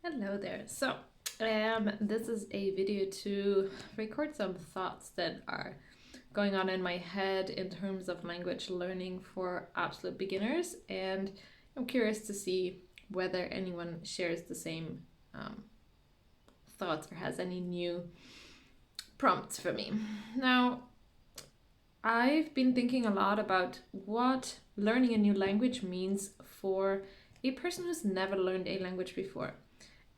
Hello there. This is a video to record some thoughts that are going on in my head in terms of language learning for absolute beginners, and I'm curious to see whether anyone shares the same thoughts or has any new prompts for me. Now, I've been thinking a lot about what learning a new language means for a person who's never learned a language before.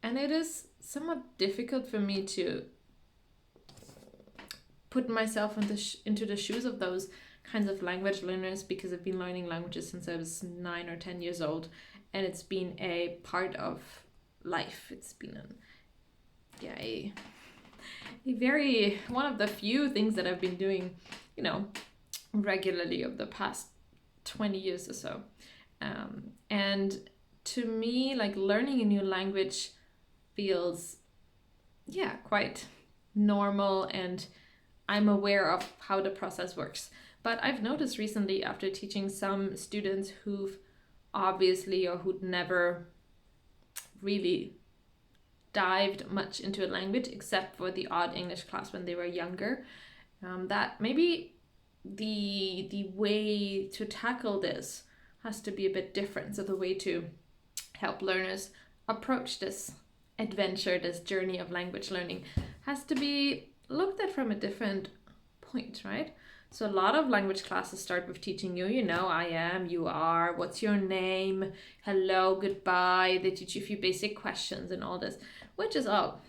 And it is somewhat difficult for me to put myself into the shoes of those kinds of language learners because I've been learning languages since I was 9 or 10 years old, and it's been a part of life. It's been a very one of the few things that I've been doing, regularly over the past 20 years or so. And to me, like, learning a new language feels quite normal, and I'm aware of how the process works. But I've noticed recently, after teaching some students who've obviously or who'd never really dived much into a language except for the odd English class when they were younger, that maybe the way to tackle this has to be a bit different. So the way to help learners approach this adventure, this journey of language learning, has to be looked at from a different point, right? So a lot of language classes start with teaching you, I am, you are, what's your name, hello, goodbye. They teach you a few basic questions and all this, which is all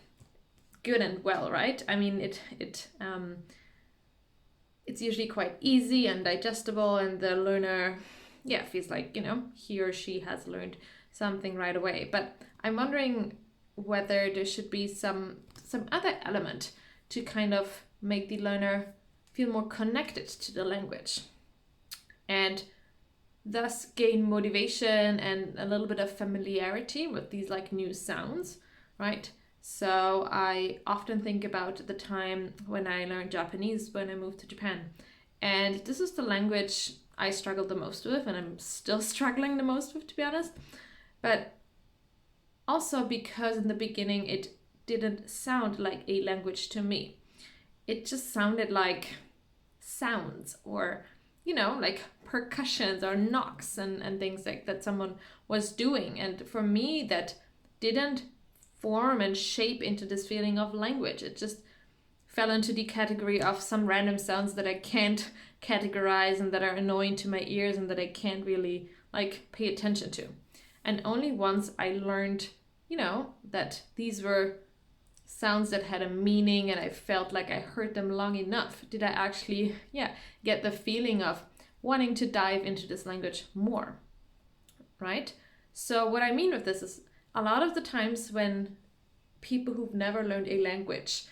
good and well, right? I mean, it's usually quite easy and digestible, and the learner, feels like, he or she has learned something right away. But I'm wondering whether there should be some other element to kind of make the learner feel more connected to the language and thus gain motivation and a little bit of familiarity with these like new sounds, right? So I often think about the time when I learned Japanese when I moved to Japan. And this is the language I struggled the most with, and I'm still struggling the most with, to be honest. But also because in the beginning it didn't sound like a language to me. It just sounded like sounds, or like percussions or knocks and things like that someone was doing. And for me, that didn't form and shape into this feeling of language. It just fell into the category of some random sounds that I can't categorize and that are annoying to my ears and that I can't really like pay attention to. And only once I learned, that these were sounds that had a meaning and I felt like I heard them long enough, did I actually, get the feeling of wanting to dive into this language more, right? So what I mean with this is a lot of the times when people who've never learned a language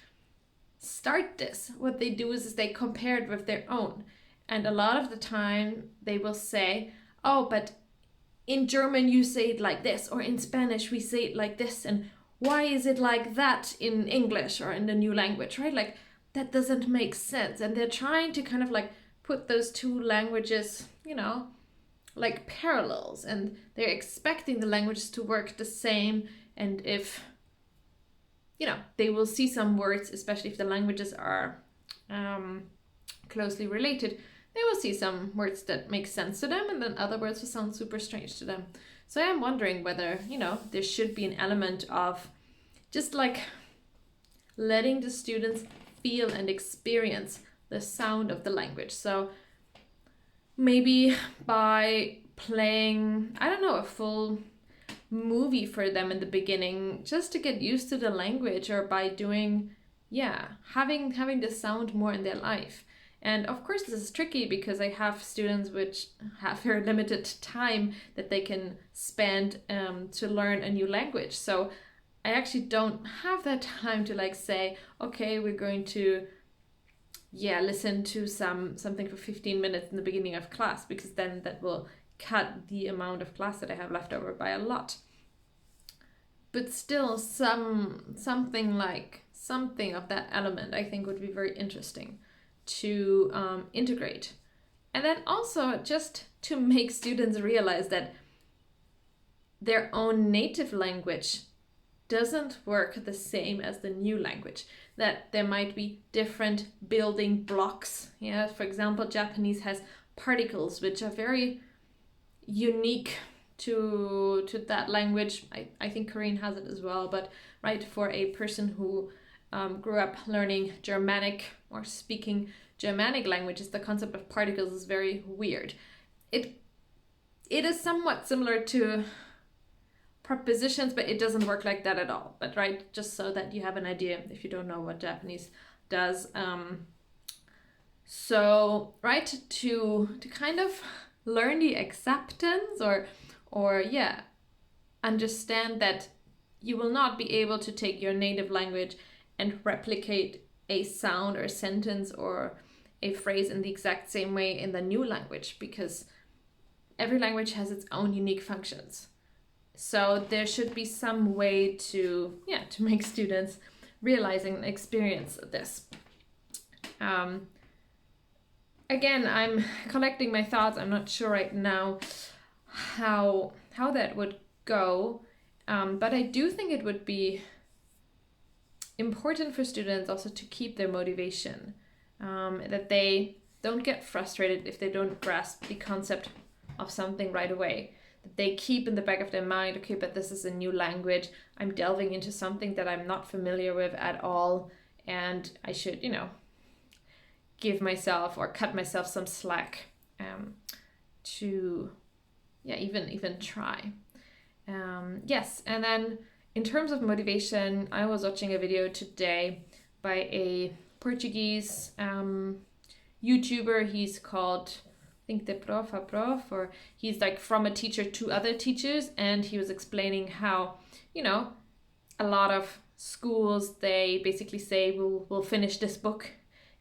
start this, what they do is they compare it with their own. And a lot of the time they will say, oh, but in German you say it like this, or in Spanish we say it like this, and why is it like that in English or in the new language, right? Like, that doesn't make sense. And they're trying to kind of like put those two languages, like parallels, and they're expecting the languages to work the same. And if, they will see some words, especially if the languages are closely related, they will see some words that make sense to them, and then other words will sound super strange to them. So I'm wondering whether, there should be an element of just like letting the students feel and experience the sound of the language. So maybe by playing, a full movie for them in the beginning, just to get used to the language, or by doing, having the sound more in their life. And of course, this is tricky because I have students which have very limited time that they can spend to learn a new language. So I actually don't have that time to like say, okay, we're going to listen to something for 15 minutes in the beginning of class, because then that will cut the amount of class that I have left over by a lot. But still, something of that element I think would be very interesting to integrate. And then also just to make students realize that their own native language doesn't work the same as the new language, that there might be different building blocks. Yeah, for example, Japanese has particles which are very unique to that language. I think Korean has it as well, but right, for a person who grew up learning Germanic or speaking Germanic languages, the concept of particles is very weird. It is somewhat similar to prepositions, but it doesn't work like that at all. But right, just so that you have an idea if you don't know what Japanese does. So right, to kind of learn the acceptance or yeah, understand that you will not be able to take your native language and replicate a sound or a sentence or a phrase in the exact same way in the new language, because every language has its own unique functions. So there should be some way to make students realize and experience this. Again, I'm collecting my thoughts. I'm not sure right now how that would go, but I do think it would be important for students also to keep their motivation, that they don't get frustrated if they don't grasp the concept of something right away, that they keep in the back of their mind, okay, but this is a new language, I'm delving into something that I'm not familiar with at all, and I should, give myself or cut myself some slack to even try. Yes, and then in terms of motivation, I was watching a video today by a Portuguese YouTuber. He's called, I think, the Prof a Prof, or he's like from a teacher to other teachers, and he was explaining how, a lot of schools, they basically say, we'll finish this book,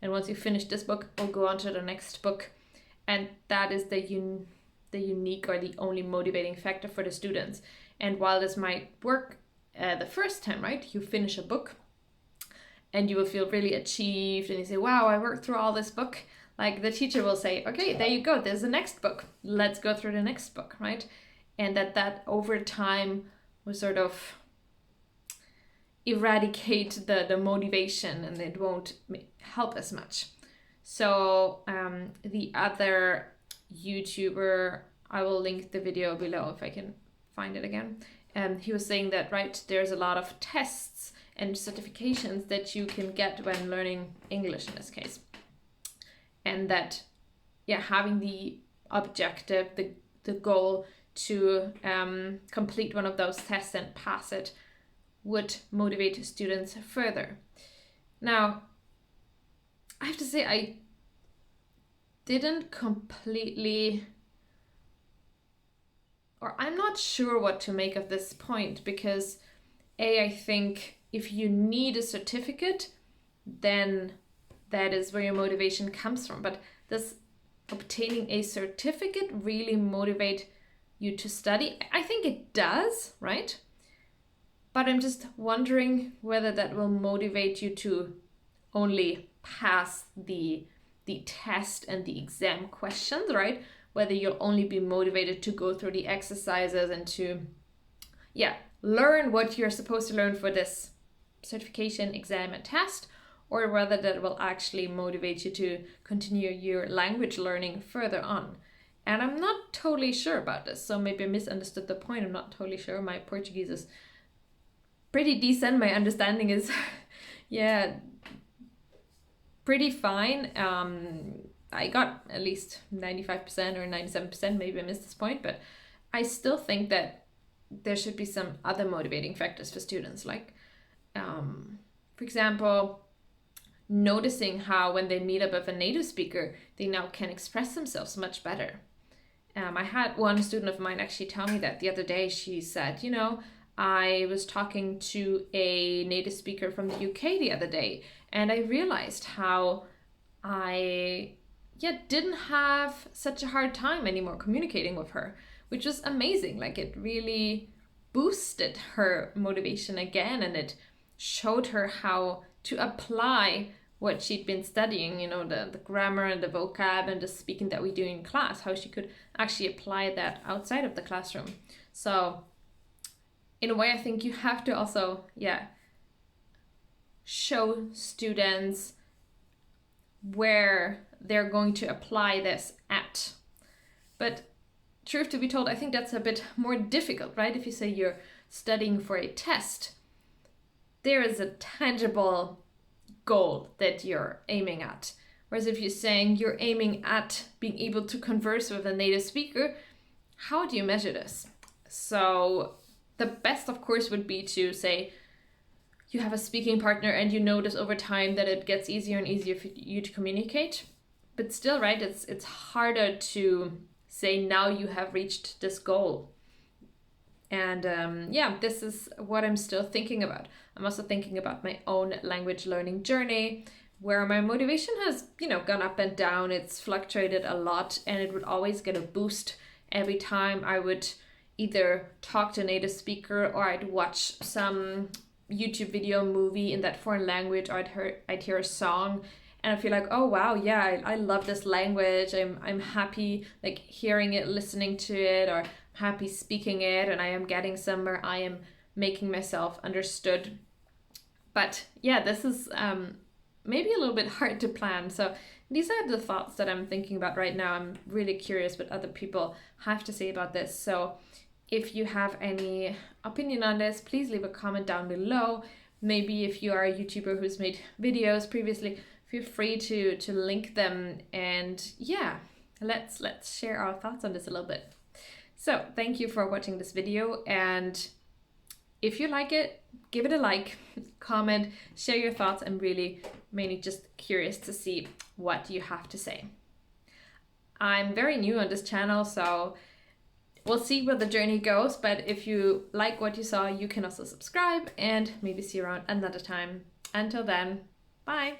and once you finish this book, we'll go on to the next book, and that is the unique or the only motivating factor for the students. And while this might work the first time, right, you finish a book and you will feel really achieved and you say, wow, I worked through all this book. Like the teacher will say, okay, there you go, there's the next book, let's go through the next book, right? And that over time will sort of eradicate the motivation, and it won't help as much. So the other YouTuber, I will link the video below if I can find it again. He was saying that, right, there's a lot of tests and certifications that you can get when learning English in this case. And that, having the objective, the goal to complete one of those tests and pass it would motivate students further. Now, I have to say, I didn't completely, or I'm not sure what to make of this point, because I think if you need a certificate, then that is where your motivation comes from. But does obtaining a certificate really motivate you to study? I think it does, right? But I'm just wondering whether that will motivate you to only pass the test and the exam questions, right? Whether you'll only be motivated to go through the exercises and to, learn what you're supposed to learn for this certification, exam, and test, or whether that will actually motivate you to continue your language learning further on. And I'm not totally sure about this, so maybe I misunderstood the point. I'm not totally sure. My Portuguese is pretty decent. My understanding is, pretty fine. I got at least 95% or 97%, maybe I missed this point, but I still think that there should be some other motivating factors for students, like, for example, noticing how when they meet up with a native speaker, they now can express themselves much better. I had one student of mine actually tell me that the other day. She said, I was talking to a native speaker from the UK the other day, and I realized how I didn't have such a hard time anymore communicating with her, which was amazing. Like, it really boosted her motivation again, and it showed her how to apply what she'd been studying, the grammar and the vocab and the speaking that we do in class, how she could actually apply that outside of the classroom. So in a way, I think you have to also, show students where they're going to apply this at. But truth to be told, I think that's a bit more difficult, right? If you say you're studying for a test, there is a tangible goal that you're aiming at. Whereas if you're saying you're aiming at being able to converse with a native speaker, how do you measure this? So the best, of course, would be to say you have a speaking partner and you notice over time that it gets easier and easier for you to communicate. But still, right, it's harder to say now you have reached this goal. And this is what I'm still thinking about. I'm also thinking about my own language learning journey, where my motivation has, gone up and down. It's fluctuated a lot, and it would always get a boost every time I would either talk to a native speaker or I'd watch some YouTube video movie in that foreign language, or I'd hear a song and I feel like, oh wow, yeah, I love this language. I'm happy like hearing it, listening to it, or happy speaking it, and I am getting somewhere. I am making myself understood. But yeah, this is maybe a little bit hard to plan. So these are the thoughts that I'm thinking about right now. I'm really curious what other people have to say about this. So if you have any opinion on this, please leave a comment down below. Maybe if you are a YouTuber who's made videos previously, feel free to link them. And yeah, let's share our thoughts on this a little bit. So thank you for watching this video, and if you like it, give it a like, comment, share your thoughts. I'm really mainly just curious to see what you have to say. I'm very new on this channel, so we'll see where the journey goes, but if you like what you saw, you can also subscribe and maybe see you around another time. Until then, bye!